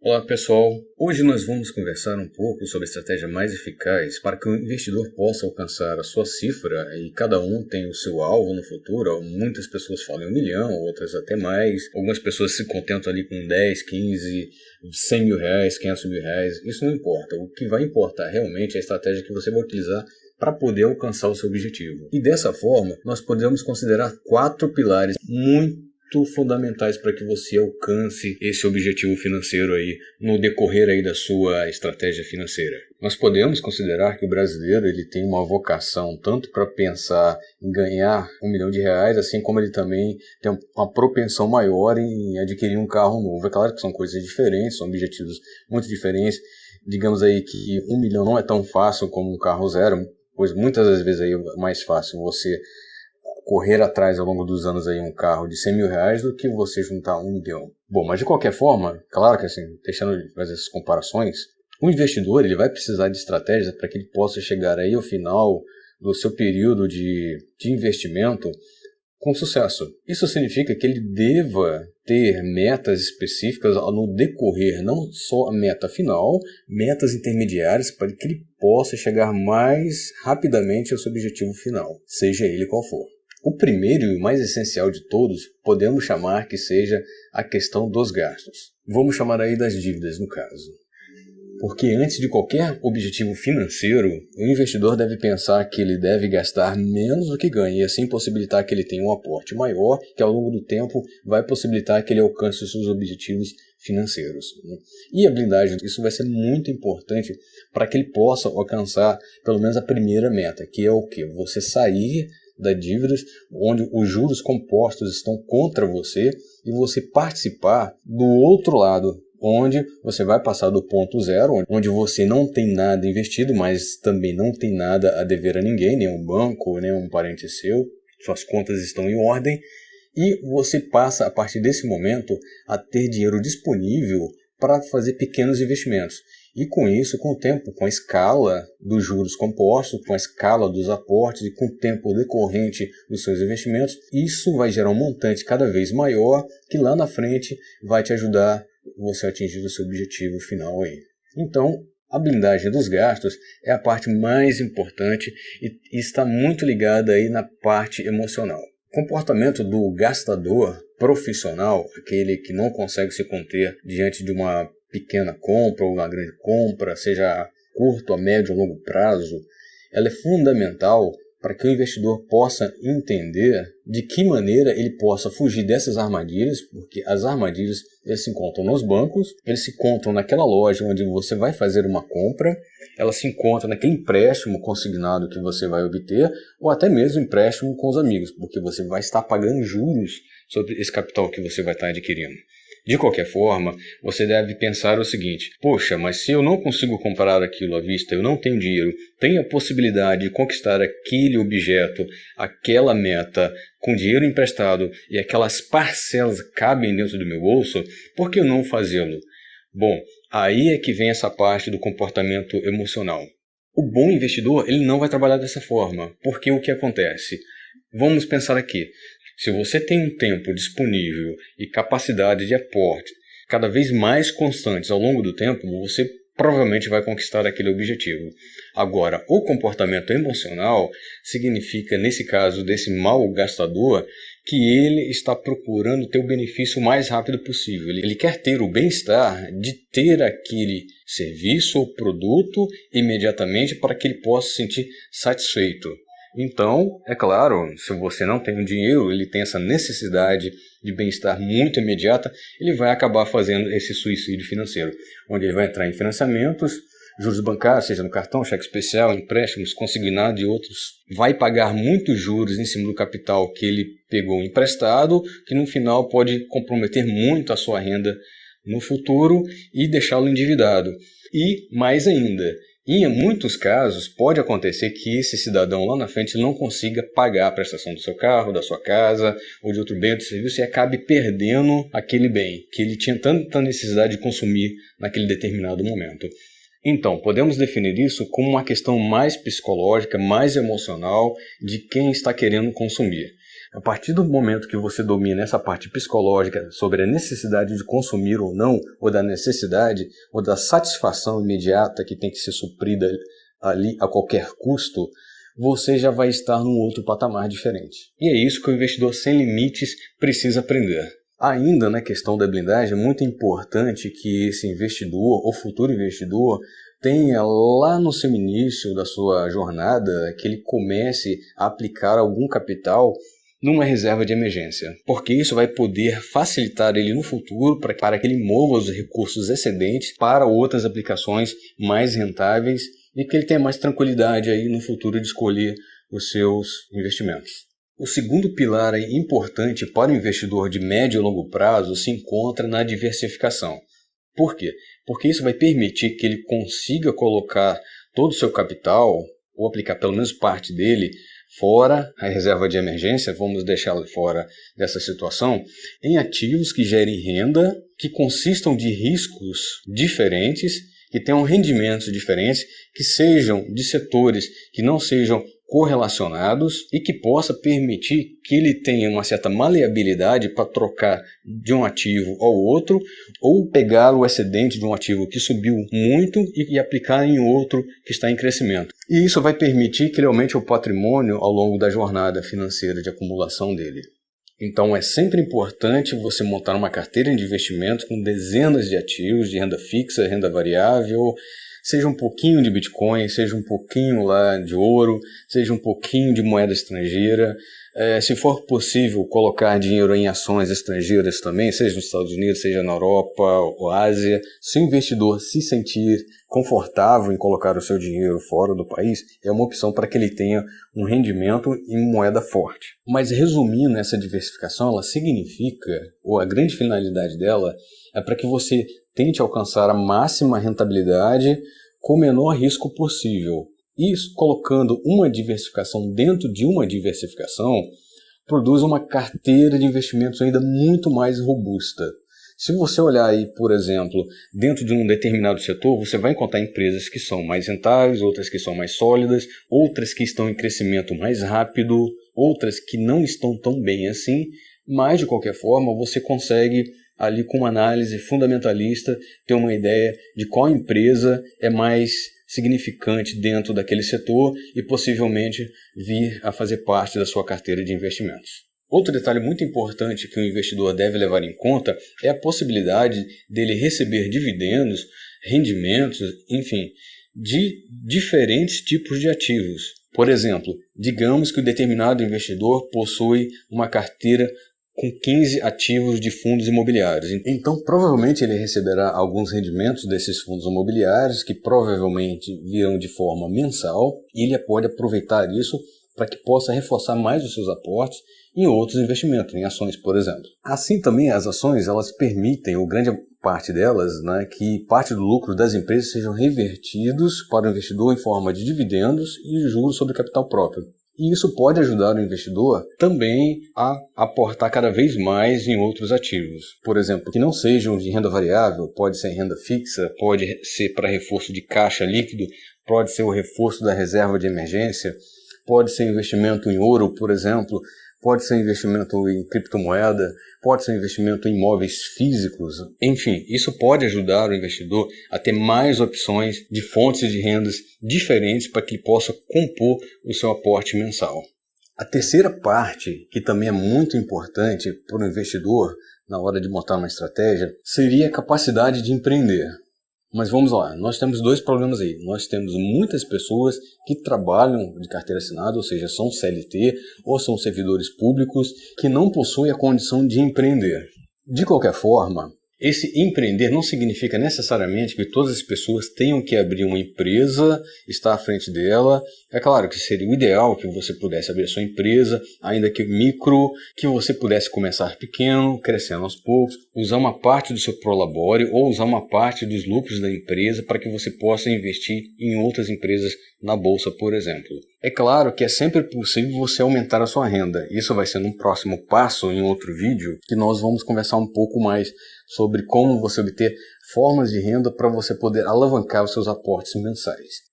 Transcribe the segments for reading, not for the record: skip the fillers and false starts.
Olá pessoal, hoje nós vamos conversar um pouco sobre a estratégia mais eficaz para que o investidor possa alcançar a sua cifra e cada um tem o seu alvo no futuro. Muitas pessoas falam 1 milhão, outras até mais, algumas pessoas se contentam ali com 10, 15, 100 mil reais, 500 mil reais, isso não importa. O que vai importar realmente é a estratégia que você vai utilizar para poder alcançar o seu objetivo. E dessa forma, nós podemos considerar 4 pilares muito fundamentais para que você alcance esse objetivo financeiro aí no decorrer aí da sua estratégia financeira. Nós podemos considerar que o brasileiro ele tem uma vocação tanto para pensar em ganhar 1 milhão de reais, assim como ele também tem uma propensão maior em adquirir um carro novo. É claro que são coisas diferentes, são objetivos muito diferentes. Digamos aí que 1 milhão não é tão fácil como um carro zero, pois muitas das vezes aí é mais fácil você correr atrás ao longo dos anos aí um carro de 100 mil reais do que você juntar 1 milhão. Bom, mas de qualquer forma, claro que assim, deixando de fazer essas comparações, o investidor ele vai precisar de estratégias para que ele possa chegar aí ao final do seu período de investimento com sucesso. Isso significa que ele deva ter metas específicas no decorrer, não só a meta final, metas intermediárias para que ele possa chegar mais rapidamente ao seu objetivo final, seja ele qual for. O primeiro e o mais essencial de todos, podemos chamar que seja a questão dos gastos. Vamos chamar aí das dívidas no caso. Porque antes de qualquer objetivo financeiro, o investidor deve pensar que ele deve gastar menos do que ganha e assim possibilitar que ele tenha um aporte maior, que ao longo do tempo vai possibilitar que ele alcance os seus objetivos financeiros. E a blindagem, isso vai ser muito importante para que ele possa alcançar pelo menos a primeira meta, que é o quê? Você sair das dívidas, onde os juros compostos estão contra você, e você participar do outro lado, onde você vai passar do ponto zero, onde você não tem nada investido, mas também não tem nada a dever a ninguém, nem um banco, nem um parente seu, suas contas estão em ordem, e você passa, a partir desse momento, a ter dinheiro disponível para fazer pequenos investimentos. E com isso, com o tempo, com a escala dos juros compostos, com a escala dos aportes e com o tempo decorrente dos seus investimentos, isso vai gerar um montante cada vez maior que lá na frente vai te ajudar você a atingir o seu objetivo final aí. Então, a blindagem dos gastos é a parte mais importante e está muito ligada aí na parte emocional. O comportamento do gastador profissional, aquele que não consegue se conter diante de uma pequena compra ou uma grande compra, seja a curto, a médio ou longo prazo, ela é fundamental para que o investidor possa entender de que maneira ele possa fugir dessas armadilhas, porque as armadilhas eles se encontram nos bancos, eles se encontram naquela loja onde você vai fazer uma compra, elas se encontram naquele empréstimo consignado que você vai obter, ou até mesmo empréstimo com os amigos, porque você vai estar pagando juros sobre esse capital que você vai estar adquirindo. De qualquer forma, você deve pensar o seguinte: poxa, mas se eu não consigo comprar aquilo à vista, eu não tenho dinheiro, tenho a possibilidade de conquistar aquele objeto, aquela meta, com dinheiro emprestado e aquelas parcelas cabem dentro do meu bolso, por que eu não fazê-lo? Bom, aí é que vem essa parte do comportamento emocional. O bom investidor ele não vai trabalhar dessa forma, porque o que acontece? Vamos pensar aqui. Se você tem um tempo disponível e capacidade de aporte cada vez mais constantes ao longo do tempo, você provavelmente vai conquistar aquele objetivo. Agora, o comportamento emocional significa, nesse caso desse mau gastador, que ele está procurando ter o benefício o mais rápido possível. Ele quer ter o bem-estar de ter aquele serviço ou produto imediatamente para que ele possa se sentir satisfeito. Então, é claro, se você não tem o dinheiro, ele tem essa necessidade de bem-estar muito imediata, ele vai acabar fazendo esse suicídio financeiro, onde ele vai entrar em financiamentos, juros bancários, seja no cartão, cheque especial, empréstimos consignados e outros, vai pagar muitos juros em cima do capital que ele pegou emprestado, que no final pode comprometer muito a sua renda no futuro e deixá-lo endividado. E, mais ainda, em muitos casos, pode acontecer que esse cidadão lá na frente não consiga pagar a prestação do seu carro, da sua casa ou de outro bem ou de serviço e acabe perdendo aquele bem que ele tinha tanta necessidade de consumir naquele determinado momento. Então, podemos definir isso como uma questão mais psicológica, mais emocional de quem está querendo consumir. A partir do momento que você domina essa parte psicológica sobre a necessidade de consumir ou não, ou da necessidade, ou da satisfação imediata que tem que ser suprida ali a qualquer custo, você já vai estar num outro patamar diferente. E é isso que o investidor sem limites precisa aprender. Ainda na questão da blindagem, é muito importante que esse investidor ou futuro investidor tenha lá no seu início da sua jornada que ele comece a aplicar algum capital numa reserva de emergência, porque isso vai poder facilitar ele no futuro para que ele mova os recursos excedentes para outras aplicações mais rentáveis e que ele tenha mais tranquilidade aí no futuro de escolher os seus investimentos. O segundo pilar aí importante para o investidor de médio e longo prazo se encontra na diversificação. Por quê? Porque isso vai permitir que ele consiga colocar todo o seu capital, ou aplicar pelo menos parte dele, fora a reserva de emergência, vamos deixá-la fora dessa situação, em ativos que gerem renda, que consistam de riscos diferentes, que tenham rendimentos diferentes, que sejam de setores que não sejam correlacionados e que possa permitir que ele tenha uma certa maleabilidade para trocar de um ativo ao outro ou pegar o excedente de um ativo que subiu muito e aplicar em outro que está em crescimento. E isso vai permitir que ele aumente o patrimônio ao longo da jornada financeira de acumulação dele. Então é sempre importante você montar uma carteira de investimento com dezenas de ativos, de renda fixa, renda variável, seja um pouquinho de Bitcoin, seja um pouquinho lá de ouro, seja um pouquinho de moeda estrangeira. Se for possível, colocar dinheiro em ações estrangeiras também, seja nos Estados Unidos, seja na Europa ou Ásia. Se o investidor se sentir confortável em colocar o seu dinheiro fora do país, é uma opção para que ele tenha um rendimento em moeda forte. Mas resumindo, essa diversificação, ela significa, ou a grande finalidade dela, é para que você tente alcançar a máxima rentabilidade com o menor risco possível. Isso, colocando uma diversificação dentro de uma diversificação, produz uma carteira de investimentos ainda muito mais robusta. Se você olhar aí, por exemplo, dentro de um determinado setor, você vai encontrar empresas que são mais rentáveis, outras que são mais sólidas, outras que estão em crescimento mais rápido, outras que não estão tão bem assim, mas de qualquer forma você consegue ali com uma análise fundamentalista ter uma ideia de qual empresa é mais significante dentro daquele setor e possivelmente vir a fazer parte da sua carteira de investimentos. Outro detalhe muito importante que o investidor deve levar em conta é a possibilidade dele receber dividendos, rendimentos, enfim, de diferentes tipos de ativos. Por exemplo, digamos que o determinado investidor possui uma carteira com 15 ativos de fundos imobiliários. Então, provavelmente ele receberá alguns rendimentos desses fundos imobiliários que provavelmente virão de forma mensal e ele pode aproveitar isso para que possa reforçar mais os seus aportes em outros investimentos, em ações, por exemplo. Assim também as ações, elas permitem, ou grande parte delas, que parte do lucro das empresas sejam revertidos para o investidor em forma de dividendos e juros sobre capital próprio. E isso pode ajudar o investidor também a aportar cada vez mais em outros ativos. Por exemplo, que não sejam de renda variável, pode ser renda fixa, pode ser para reforço de caixa líquido, pode ser o reforço da reserva de emergência, pode ser investimento em ouro, por exemplo, pode ser investimento em criptomoeda, pode ser investimento em imóveis físicos. Enfim, isso pode ajudar o investidor a ter mais opções de fontes de rendas diferentes para que ele possa compor o seu aporte mensal. A terceira parte, que também é muito importante para o investidor na hora de montar uma estratégia, seria a capacidade de empreender. Mas vamos lá, nós temos dois problemas aí. Nós temos muitas pessoas que trabalham de carteira assinada, ou seja, são CLT ou são servidores públicos que não possuem a condição de empreender. De qualquer forma, esse empreender não significa necessariamente que todas as pessoas tenham que abrir uma empresa, estar à frente dela. É claro que seria o ideal que você pudesse abrir a sua empresa, ainda que micro, que você pudesse começar pequeno, crescendo aos poucos, usar uma parte do seu prolabore ou usar uma parte dos lucros da empresa para que você possa investir em outras empresas na bolsa, por exemplo. É claro que é sempre possível você aumentar a sua renda. Isso vai ser num próximo passo, em outro vídeo, que nós vamos conversar um pouco mais sobre como você obter formas de renda para você poder alavancar os seus aportes mensais.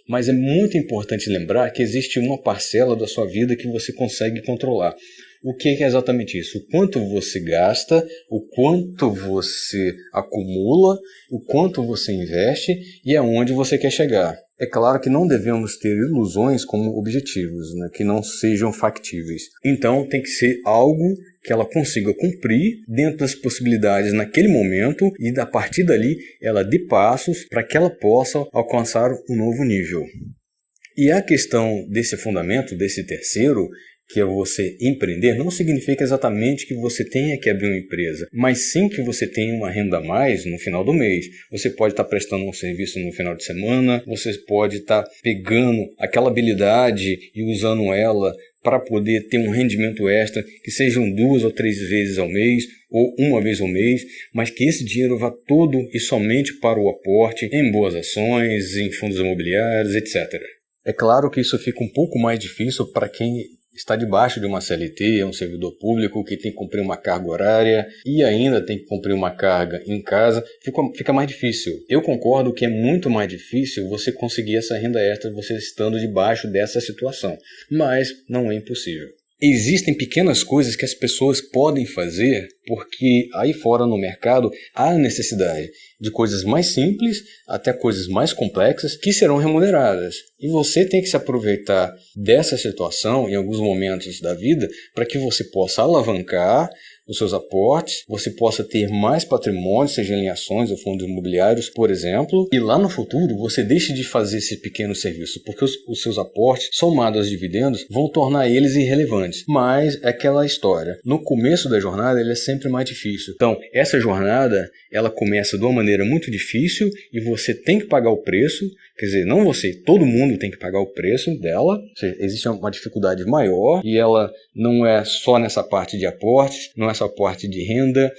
Mas é muito importante lembrar que existe uma parcela da sua vida que você consegue controlar. O que é exatamente isso? O quanto você gasta, o quanto você acumula, o quanto você investe e aonde você quer chegar. É claro que não devemos ter ilusões como objetivos, né, que não sejam factíveis. Então tem que ser algo que ela consiga cumprir dentro das possibilidades naquele momento e a partir dali ela dê passos para que ela possa alcançar um novo nível. E a questão desse fundamento, desse terceiro, que é você empreender, não significa exatamente que você tenha que abrir uma empresa, mas sim que você tenha uma renda a mais no final do mês. Você pode estar prestando um serviço no final de semana, você pode estar pegando aquela habilidade e usando ela para poder ter um rendimento extra, que sejam 2 ou 3 vezes ao mês, ou uma vez ao mês, mas que esse dinheiro vá todo e somente para o aporte em boas ações, em fundos imobiliários, etc. É claro que isso fica um pouco mais difícil para quem está debaixo de uma CLT, é um servidor público que tem que cumprir uma carga horária e ainda tem que cumprir uma carga em casa, fica mais difícil. Eu concordo que é muito mais difícil você conseguir essa renda extra você estando debaixo dessa situação, mas não é impossível. Existem pequenas coisas que as pessoas podem fazer porque aí fora no mercado há necessidade de coisas mais simples até coisas mais complexas que serão remuneradas. E você tem que se aproveitar dessa situação em alguns momentos da vida para que você possa alavancar os seus aportes, você possa ter mais patrimônio, seja em ações ou fundos imobiliários, por exemplo, e lá no futuro você deixe de fazer esse pequeno serviço, porque os seus aportes, somados aos dividendos, vão tornar eles irrelevantes. Mas é aquela história, no começo da jornada ele é sempre mais difícil. Então, essa jornada, ela começa de uma maneira muito difícil e você tem que pagar o preço, quer dizer, não você, todo mundo tem que pagar o preço dela, ou seja, existe uma dificuldade maior e ela não é só nessa parte de aportes, não é só parte de renda,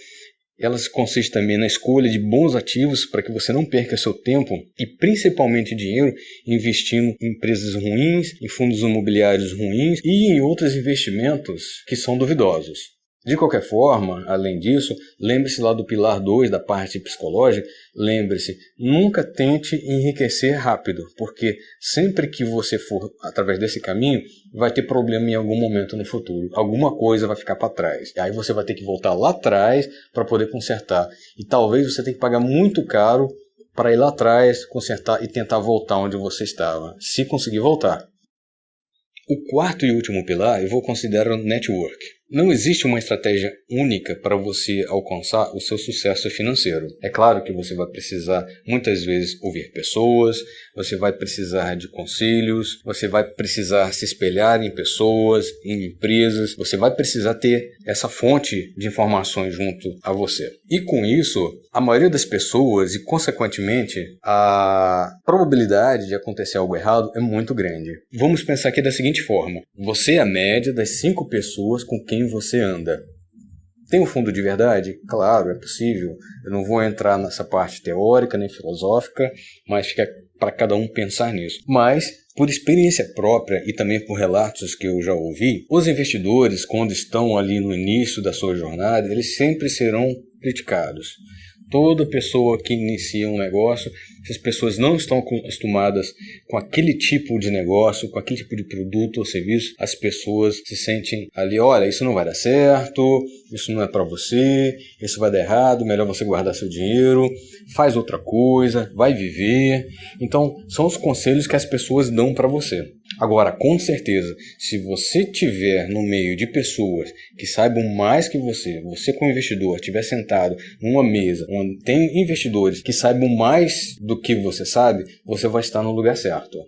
ela consiste também na escolha de bons ativos para que você não perca seu tempo e principalmente dinheiro investindo em empresas ruins, em fundos imobiliários ruins e em outros investimentos que são duvidosos. De qualquer forma, além disso, lembre-se lá do pilar 2 da parte psicológica, lembre-se, nunca tente enriquecer rápido, porque sempre que você for através desse caminho, vai ter problema em algum momento no futuro, alguma coisa vai ficar para trás, e aí você vai ter que voltar lá atrás para poder consertar, e talvez você tenha que pagar muito caro para ir lá atrás, consertar e tentar voltar onde você estava, se conseguir voltar. O quarto e último pilar eu vou considerar o network. Não existe uma estratégia única para você alcançar o seu sucesso financeiro. É claro que você vai precisar, muitas vezes, ouvir pessoas, você vai precisar de conselhos, você vai precisar se espelhar em pessoas, em empresas, você vai precisar ter essa fonte de informações junto a você. E com isso, a maioria das pessoas e, consequentemente, a probabilidade de acontecer algo errado é muito grande. Vamos pensar aqui da seguinte forma. Você é a média das 5 pessoas com quem você anda. Tem um fundo de verdade? Claro, é possível. Eu não vou entrar nessa parte teórica nem filosófica, mas fica para cada um pensar nisso. Mas, por experiência própria e também por relatos que eu já ouvi, os investidores, quando estão ali no início da sua jornada, eles sempre serão criticados. Toda pessoa que inicia um negócio, se as pessoas não estão acostumadas com aquele tipo de negócio, com aquele tipo de produto ou serviço, as pessoas se sentem ali, olha, isso não vai dar certo, isso não é para você, isso vai dar errado, melhor você guardar seu dinheiro, faz outra coisa, vai viver. Então, são os conselhos que as pessoas dão para você. Agora, com certeza, se você tiver no meio de pessoas que saibam mais que você como investidor, estiver sentado numa mesa onde tem investidores que saibam mais do que você sabe, você vai estar no lugar certo.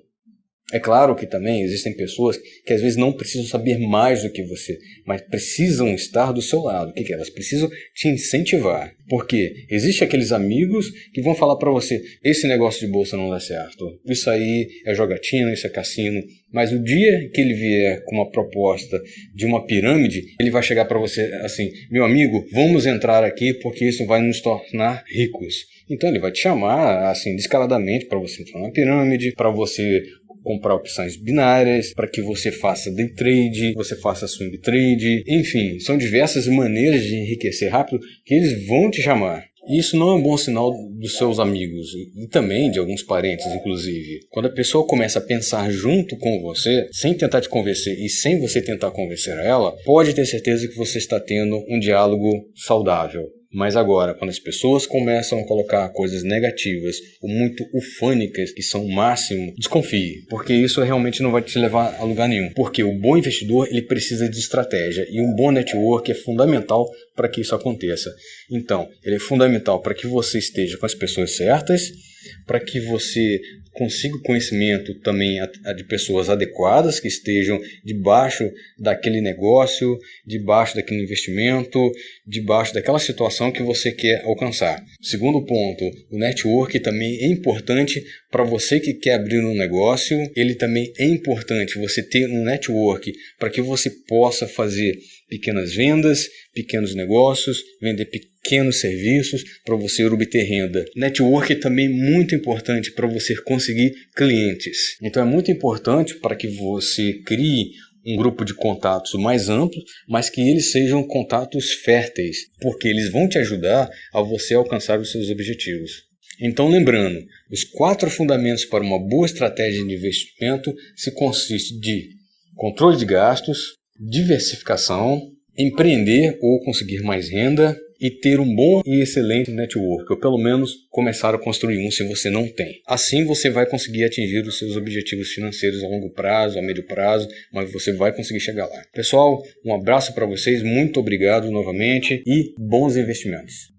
É claro que também existem pessoas que às vezes não precisam saber mais do que você, mas precisam estar do seu lado. O que é? Elas precisam te incentivar. Porque existem aqueles amigos que vão falar para você, esse negócio de bolsa não dá certo, isso aí é jogatina, isso é cassino. Mas o dia que ele vier com uma proposta de uma pirâmide, ele vai chegar para você assim, meu amigo, vamos entrar aqui porque isso vai nos tornar ricos. Então ele vai te chamar assim descaradamente para você entrar na pirâmide, para você comprar opções binárias, para que você faça day trade, você faça swing trade, enfim, são diversas maneiras de enriquecer rápido que eles vão te chamar. E isso não é um bom sinal dos seus amigos e também de alguns parentes, inclusive. Quando a pessoa começa a pensar junto com você, sem tentar te convencer e sem você tentar convencer ela, pode ter certeza que você está tendo um diálogo saudável. Mas agora, quando as pessoas começam a colocar coisas negativas ou muito ufânicas, que são o máximo, desconfie, porque isso realmente não vai te levar a lugar nenhum. Porque o bom investidor, ele precisa de estratégia e um bom network é fundamental para que isso aconteça. Então, ele é fundamental para que você esteja com as pessoas certas, para que você consiga o conhecimento também de pessoas adequadas que estejam debaixo daquele negócio, debaixo daquele investimento, debaixo daquela situação que você quer alcançar. Segundo ponto, o network também é importante para você que quer abrir um negócio. Ele também é importante você ter um network para que você possa fazer pequenas vendas, pequenos negócios, vender pequenos serviços para você obter renda. Network é também muito importante para você conseguir clientes. Então é muito importante para que você crie um grupo de contatos mais amplo, mas que eles sejam contatos férteis, porque eles vão te ajudar a você alcançar os seus objetivos. Então, lembrando, os 4 fundamentos para uma boa estratégia de investimento se consiste de controle de gastos, diversificação, empreender ou conseguir mais renda e ter um bom e excelente network, ou pelo menos começar a construir um se você não tem. Assim você vai conseguir atingir os seus objetivos financeiros a longo prazo, a médio prazo, mas você vai conseguir chegar lá. Pessoal, um abraço para vocês, muito obrigado novamente e bons investimentos.